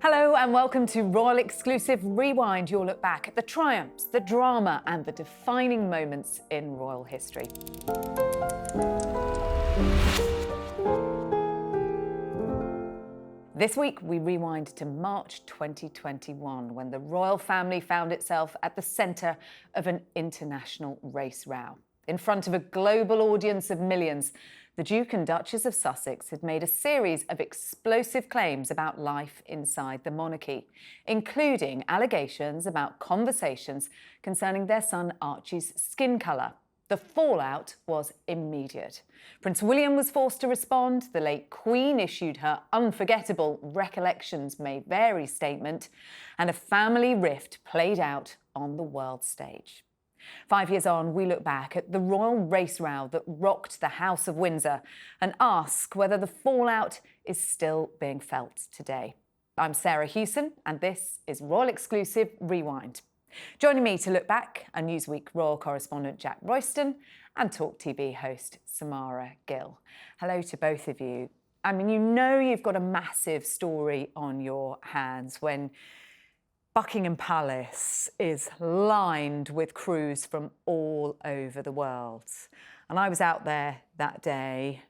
Hello and welcome to Royal Exclusive Rewind, your look back at the triumphs, the drama and the defining moments in royal history. This week we rewind to March 2021 when the royal family found itself at the centre of an international race row. In front of a global audience of millions, the Duke and Duchess of Sussex had made a series of explosive claims about life inside the monarchy, including allegations about conversations concerning their son Archie's skin colour. The fallout was immediate. Prince William was forced to respond. The late Queen issued her unforgettable Recollections May Vary statement, and a family rift played out on the world stage. 5 years on, we look back at the royal race row that rocked the House of Windsor and ask whether the fallout is still being felt today. I'm Sarah Hewson, and this is Royal Exclusive Rewind. Joining me to look back are Newsweek royal correspondent Jack Royston and Talk TV host Samara Gill. Hello to both of you. I mean, you know you've got a massive story on your hands when Buckingham Palace is lined with crews from all over the world. And I was out there that day.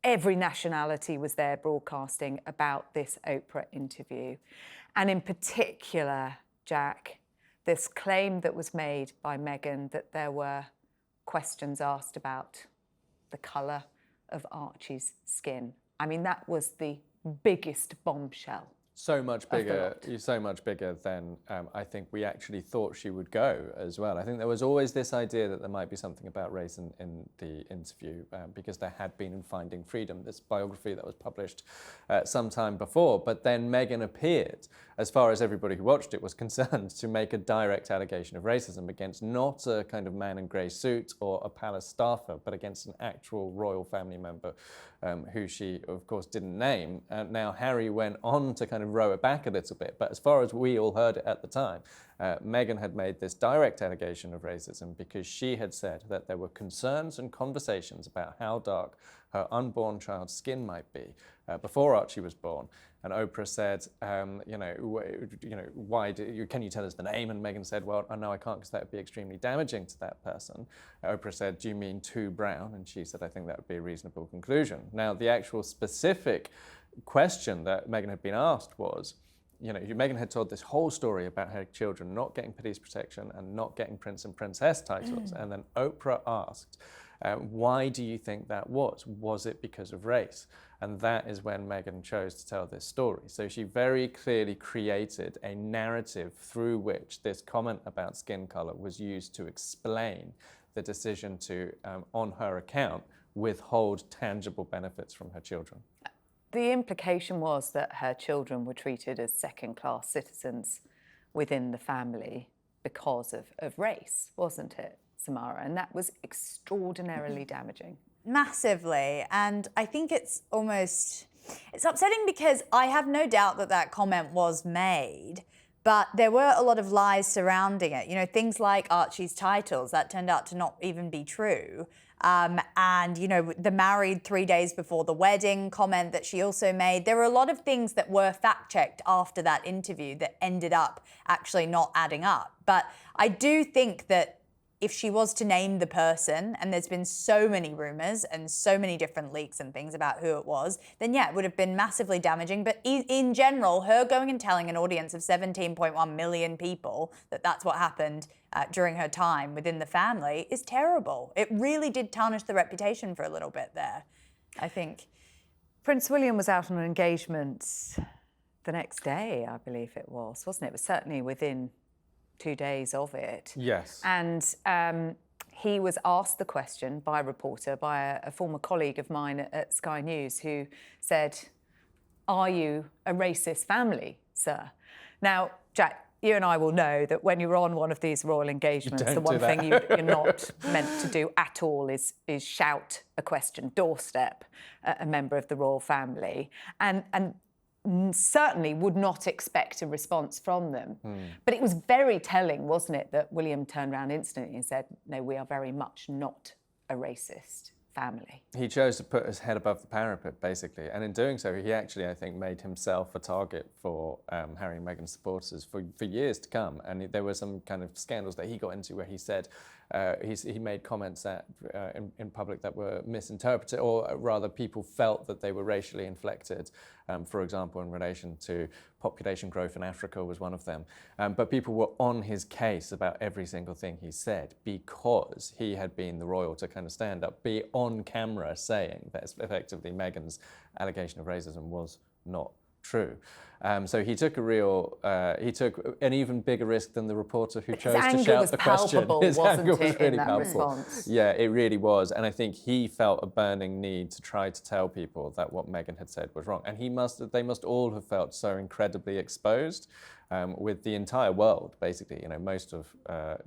Every nationality was there broadcasting about this Oprah interview. And in particular, Jack, this claim that was made by Meghan that there were questions asked about the colour of Archie's skin. I mean, that was the biggest bombshell. So much bigger than I think we actually thought she would go as well. I think there was always this idea that there might be something about race in the interview because there had been in Finding Freedom, this biography that was published some time before. But then Meghan appeared, as far as everybody who watched it was concerned, to make a direct allegation of racism against not a kind of man in grey suit or a palace staffer, but against an actual royal family member who she, of course, didn't name. Now, Harry went on to kind of row it back a little bit, but as far as we all heard it at the time, Meghan had made this direct allegation of racism because she had said that there were concerns and conversations about how dark her unborn child's skin might be before Archie was born. And Oprah said, why can you tell us the name? And Meghan said, well, no, I can't because that would be extremely damaging to that person. Oprah said, do you mean too brown? And she said, I think that would be a reasonable conclusion. Now, the actual specific question that Meghan had been asked was, Meghan had told this whole story about her children not getting police protection and not getting Prince and Princess titles. And then Oprah asked, why do you think that was? Was it because of race? And that is when Meghan chose to tell this story. So she very clearly created a narrative through which this comment about skin colour was used to explain the decision to, on her account, withhold tangible benefits from her children. The implication was that her children were treated as second-class citizens within the family because of race, wasn't it, Samara? And that was extraordinarily damaging. Massively. And I think it's upsetting because I have no doubt that that comment was made, but there were a lot of lies surrounding it. Things like Archie's titles, that turned out to not even be true. And, the married 3 days before the wedding comment that she also made. There were a lot of things that were fact-checked after that interview that ended up actually not adding up. But I do think that if she was to name the person, and there's been so many rumours and so many different leaks and things about who it was, then yeah, it would have been massively damaging. But in general, her going and telling an audience of 17.1 million people that that's what happened during her time within the family is terrible. It really did tarnish the reputation for a little bit there, I think. Prince William was out on an engagement the next day, I believe it was, wasn't it? It was certainly within 2 days of it. Yes. And he was asked the question by a reporter, by a former colleague of mine at Sky News, who said, are you a racist family, sir? Now, Jack, you and I will know that when you're on one of these royal engagements, the one thing you're not meant to do at all is shout a question, doorstep a member of the royal family. And certainly would not expect a response from them. But it was very telling, wasn't it, that William turned around instantly and said, no, we are very much not a racist family. He chose to put his head above the parapet, basically, and in doing so, he actually, I think, made himself a target for Harry and Meghan supporters for years to come. And there were some kind of scandals that he got into where he said he made comments that in public that were misinterpreted, or rather, people felt that they were racially inflected. For example, in relation to population growth in Africa was one of them. But people were on his case about every single thing he said because he had been the royal to kind of stand up, be on camera saying that effectively Meghan's allegation of racism was not true. So he took he took an even bigger risk than the reporter who chose to shout the question. His anger was really palpable. Response? Yeah, it really was. And I think he felt a burning need to try to tell people that what Meghan had said was wrong. And they must all have felt so incredibly exposed with the entire world, basically, most of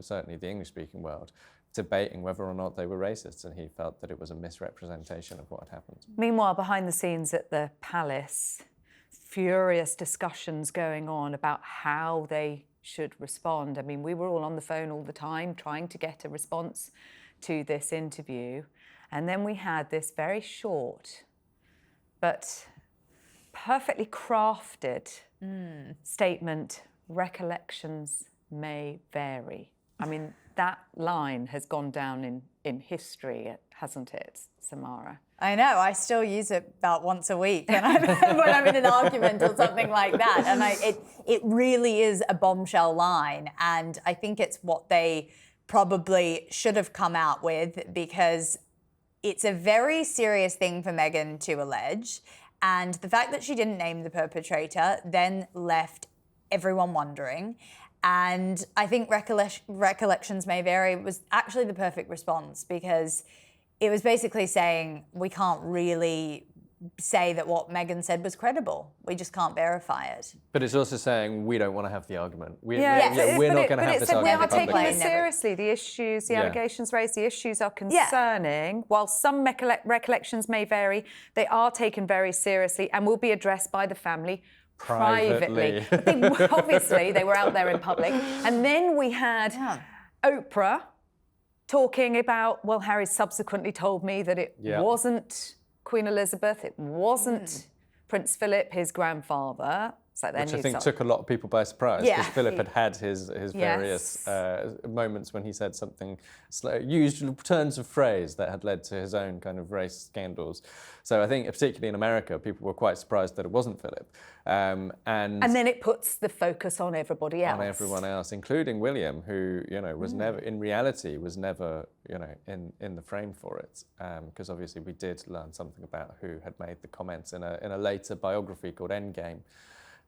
certainly the English-speaking world, debating whether or not they were racists, and he felt that it was a misrepresentation of what had happened. Meanwhile, behind the scenes at the palace, furious discussions going on about how they should respond. I mean, we were all on the phone all the time trying to get a response to this interview. And then we had this very short but perfectly crafted statement, recollections may vary. I mean, that line has gone down in history, hasn't it, Samara? I know, I still use it about once a week when I'm in an argument or something like that. And it really is a bombshell line. And I think it's what they probably should have come out with, because it's a very serious thing for Meghan to allege. And the fact that she didn't name the perpetrator then left everyone wondering. And I think recollections may vary was actually the perfect response, because it was basically saying we can't really say that what Meghan said was credible. We just can't verify it. But it's also saying we don't want to have the argument. We're But not going to have this we argument are taking publicly. this seriously. The issues, the allegations raised, the issues are concerning. While some recollections may vary, they are taken very seriously and will be addressed by the family privately. But obviously, they were out there in public. And then we had Oprah talking about, well, Harry subsequently told me that it wasn't Queen Elizabeth, it wasn't Prince Philip, his grandfather. So then Which I think took a lot of people by surprise, because Philip had his various moments when he said something, used turns of phrase that had led to his own kind of race scandals. So I think, particularly in America, people were quite surprised that it wasn't Philip. And then it puts the focus on everybody else. On everyone else, including William, who, was never, in reality, was never, in the frame for it. Because obviously we did learn something about who had made the comments in a later biography called Endgame.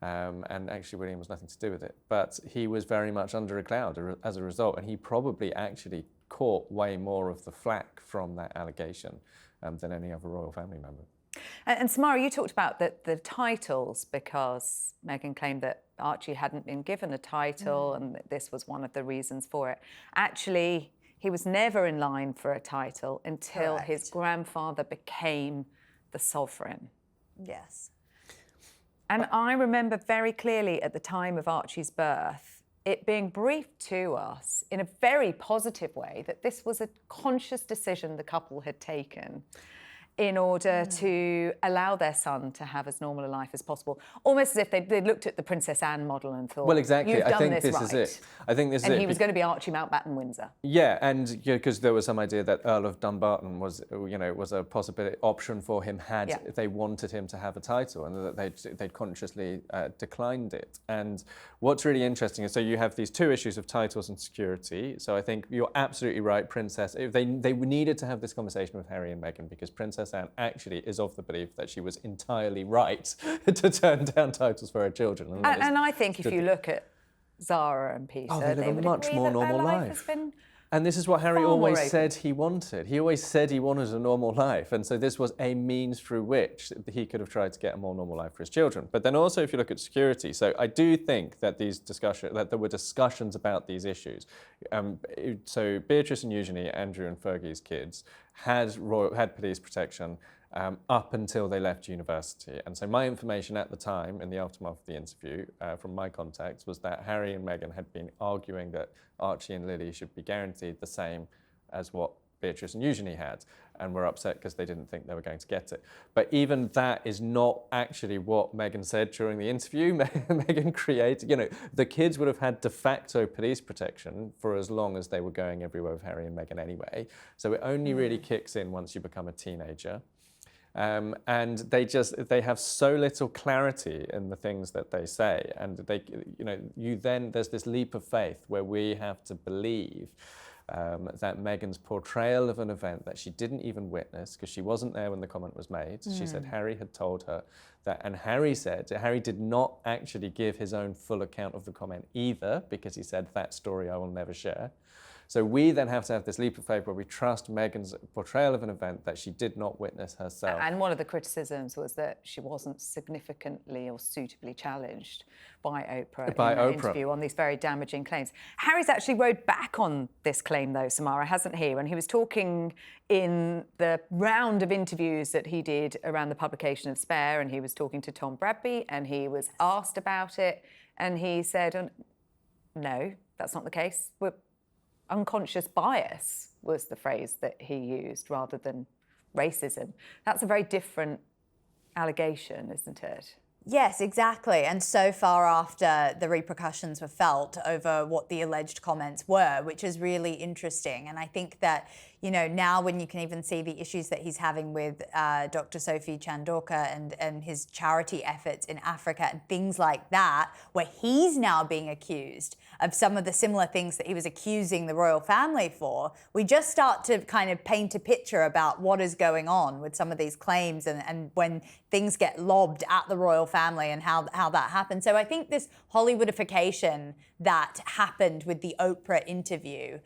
And actually William was nothing to do with it. But he was very much under a cloud as a result, and he probably actually caught way more of the flack from that allegation than any other royal family member. And Samara, you talked about the titles, because Meghan claimed that Archie hadn't been given a title and that this was one of the reasons for it. Actually, he was never in line for a title until his grandfather became the sovereign. Yes. And I remember very clearly at the time of Archie's birth, it being briefed to us in a very positive way that this was a conscious decision the couple had taken in order to allow their son to have as normal a life as possible. Almost as if they looked at the Princess Anne model and thought, well, exactly. You've done I think this right. is it. I think this is and it. he was going to be Archie Mountbatten Windsor. Yeah, and because there was some idea that Earl of Dumbarton was a possible option for him had they wanted him to have a title, and that they'd consciously declined it. And what's really interesting is, so you have these two issues of titles and security. So I think you're absolutely right, Princess. They needed to have this conversation with Harry and Meghan, because Princess Anne actually is of the belief that she was entirely right to turn down titles for her children. And I think if you look at Zara and Peter, they live a would much agree more that their normal life life. has been And this is what Harry far always more said he wanted. He always said he wanted a normal life. And so this was a means through which he could have tried to get a more normal life for his children. But then also, if you look at security, so I do think that that there were discussions about these issues. So Beatrice and Eugenie, Andrew and Fergie's kids, had police protection up until they left university. And so my information at the time, in the aftermath of the interview, from my contacts, was that Harry and Meghan had been arguing that Archie and Lily should be guaranteed the same as what Beatrice and Eugenie had, and were upset because they didn't think they were going to get it. But even that is not actually what Meghan said during the interview. Meghan created, the kids would have had de facto police protection for as long as they were going everywhere with Harry and Meghan anyway. So it only really kicks in once you become a teenager. And they have so little clarity in the things that they say, and there's this leap of faith where we have to believe that Meghan's portrayal of an event that she didn't even witness, because she wasn't there when the comment was made. She said Harry had told her that, and Harry said Harry did not actually give his own full account of the comment either, because he said, that story I will never share. So we then have to have this leap of faith where we trust Meghan's portrayal of an event that she did not witness herself. And one of the criticisms was that she wasn't significantly or suitably challenged by Oprah in an interview on these very damaging claims. Harry's actually rode back on this claim, though, Samara, hasn't he? When he was talking in the round of interviews that he did around the publication of Spare, and he was talking to Tom Bradby, and he was asked about it, and he said, no, that's not the case. Unconscious bias was the phrase that he used rather than racism. That's a very different allegation, isn't it? Yes, exactly. And so far after the repercussions were felt over what the alleged comments were, which is really interesting. And I think that, now when you can even see the issues that he's having with Dr. Sophie Chandorka and his charity efforts in Africa and things like that, where he's now being accused of some of the similar things that he was accusing the royal family for, we just start to kind of paint a picture about what is going on with some of these claims and when things get lobbed at the royal family and how that happened. So I think this Hollywoodification that happened with the Oprah interview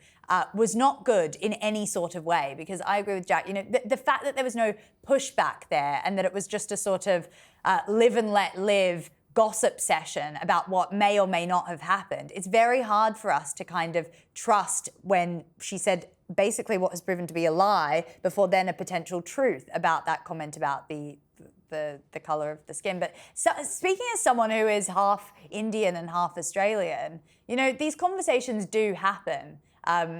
was not good in any sort of way, because I agree with Jack. The fact that there was no pushback there and that it was just a sort of live and let live gossip session about what may or may not have happened. It's very hard for us to kind of trust when she said basically what has proven to be a lie before then a potential truth about that comment about the colour of the skin. But speaking as someone who is half Indian and half Australian, these conversations do happen.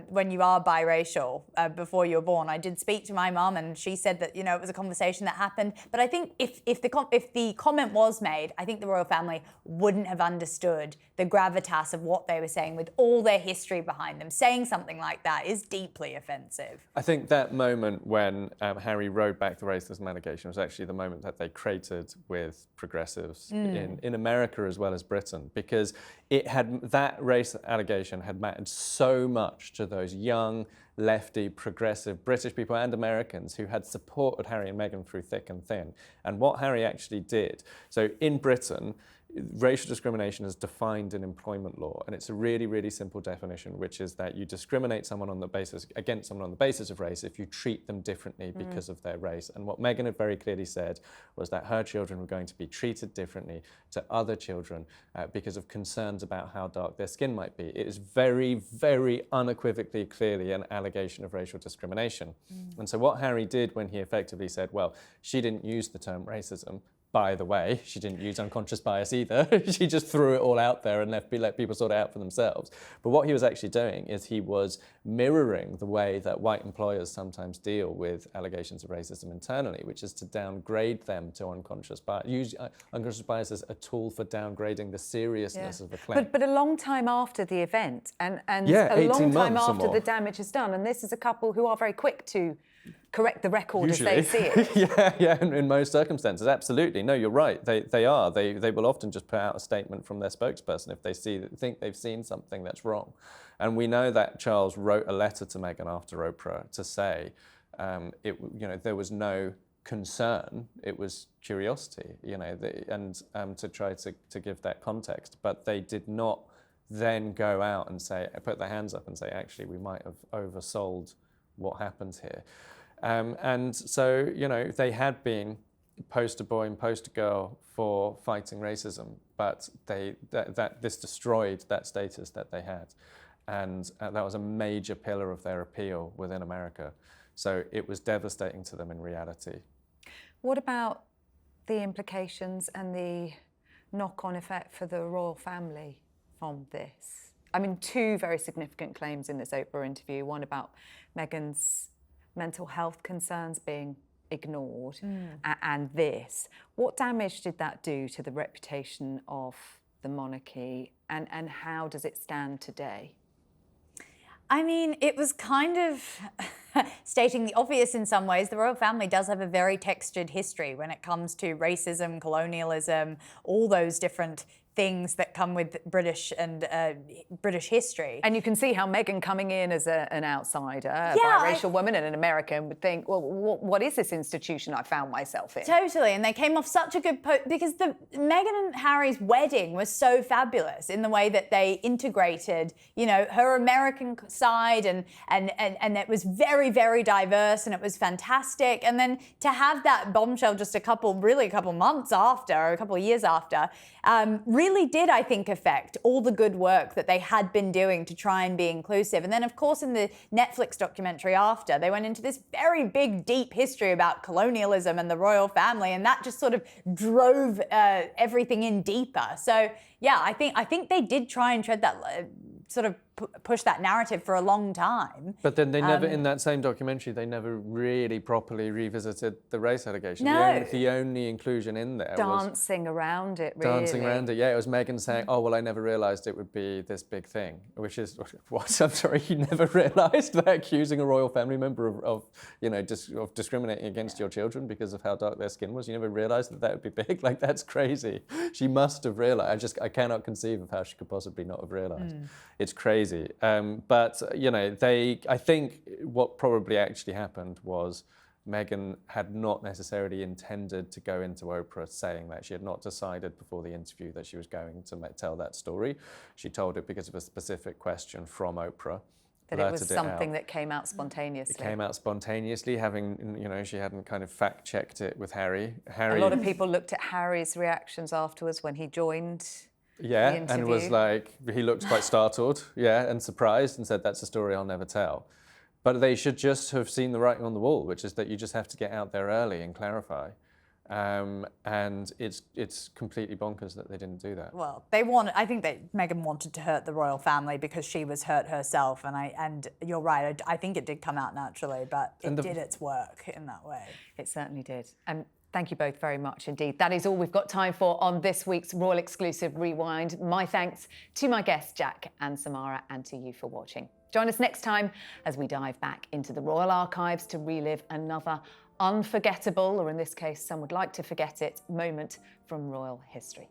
When you are biracial before you're born. I did speak to my mum, and she said that it was a conversation that happened. But I think if the comment was made, I think the royal family wouldn't have understood the gravitas of what they were saying with all their history behind them. Saying something like that is deeply offensive. I think that moment when Harry rode back the racism allegation was actually the moment that they cratered with progressives in America as well as Britain, because that race allegation had mattered so much to those young, lefty, progressive British people and Americans who had supported Harry and Meghan through thick and thin. And what Harry actually did, so in Britain, racial discrimination is defined in employment law, and it's a really, really simple definition, which is that you discriminate against someone on the basis of race if you treat them differently because of their race. And what Meghan had very clearly said was that her children were going to be treated differently to other children because of concerns about how dark their skin might be. It is very, very unequivocally, clearly an allegation of racial discrimination. And so what Harry did when he effectively said, well, she didn't use the term racism. By the way, she didn't use unconscious bias either. She just threw it all out there and let people sort it out for themselves. But what he was actually doing is he was mirroring the way that white employers sometimes deal with allegations of racism internally, which is to downgrade them to unconscious bias, use unconscious bias as a tool for downgrading the seriousness of the claim. But a long time after the event and a long time after the damage is done, and this is a couple who are very quick to correct the record Usually. as they see it. yeah, in most circumstances, absolutely. No, you're right. They are. They will often just put out a statement from their spokesperson if they think they've seen something that's wrong. And we know that Charles wrote a letter to Meghan after Oprah to say, there was no concern, it was curiosity, and to try to give that context. But they did not then go out and put their hands up and say, actually, we might have oversold what happened here. And so, they had been poster boy and poster girl for fighting racism, but this destroyed that status that they had. And that was a major pillar of their appeal within America. So it was devastating to them in reality. What about the implications and the knock-on effect for the royal family from this? I mean, two very significant claims in this Oprah interview, one about Meghan's mental health concerns being ignored and this. What damage did that do to the reputation of the monarchy, and how does it stand today? I mean, it was kind of stating the obvious in some ways. The royal family does have a very textured history when it comes to racism, colonialism, all those different things that come with British and British history. And you can see how Meghan coming in as an outsider, a Yeah, biracial woman and an American, would think, well, what is this institution I found myself in? Totally, and they came off such a good because the Meghan and Harry's wedding was so fabulous in the way that they integrated, you know, her American side and it was very, very diverse and it was fantastic. And then to have that bombshell just a couple months after, or a couple of years after, really did, I think, affect all the good work that they had been doing to try and be inclusive. And then, of course, in the Netflix documentary after, they went into this very big, deep history about colonialism and the royal family, and that just sort of drove everything in deeper. So, yeah, I think they did try and tread that sort of push that narrative for a long time. But then they never, in that same documentary, they never really properly revisited the race allegation. No. The only inclusion in there was dancing around it, really. dancing around it. Yeah, it was Meghan saying, "Oh well, I never realised it would be this big thing," which is what? I'm sorry, you never realised that accusing a royal family member of of discriminating against your children because of how dark their skin was. You never realised that would be big. Like, that's crazy. She must have realised. I cannot conceive of how she could possibly not have realised. It's crazy. But I think what probably actually happened was Meghan had not necessarily intended to go into Oprah saying that. She had not decided before the interview that she was going to tell that story. She told it because of a specific question from Oprah. That it was something that came out spontaneously. It came out spontaneously, having, she hadn't kind of fact-checked it with Harry. A lot of people looked at Harry's reactions afterwards when he joined. Yeah, and was like, he looked quite startled, and surprised, and said, "That's a story I'll never tell." But they should just have seen the writing on the wall, which is that you just have to get out there early and clarify. And it's completely bonkers that they didn't do that. Well, I think that Meghan wanted to hurt the royal family because she was hurt herself, and you're right. I think it did come out naturally, but it did its work in that way. It certainly did. And thank you both very much indeed. That is all we've got time for on this week's Royal Exclusive Rewind. My thanks to my guests, Jack and Samara, and to you for watching. Join us next time as we dive back into the royal archives to relive another unforgettable, or in this case, some would like to forget it, moment from royal history.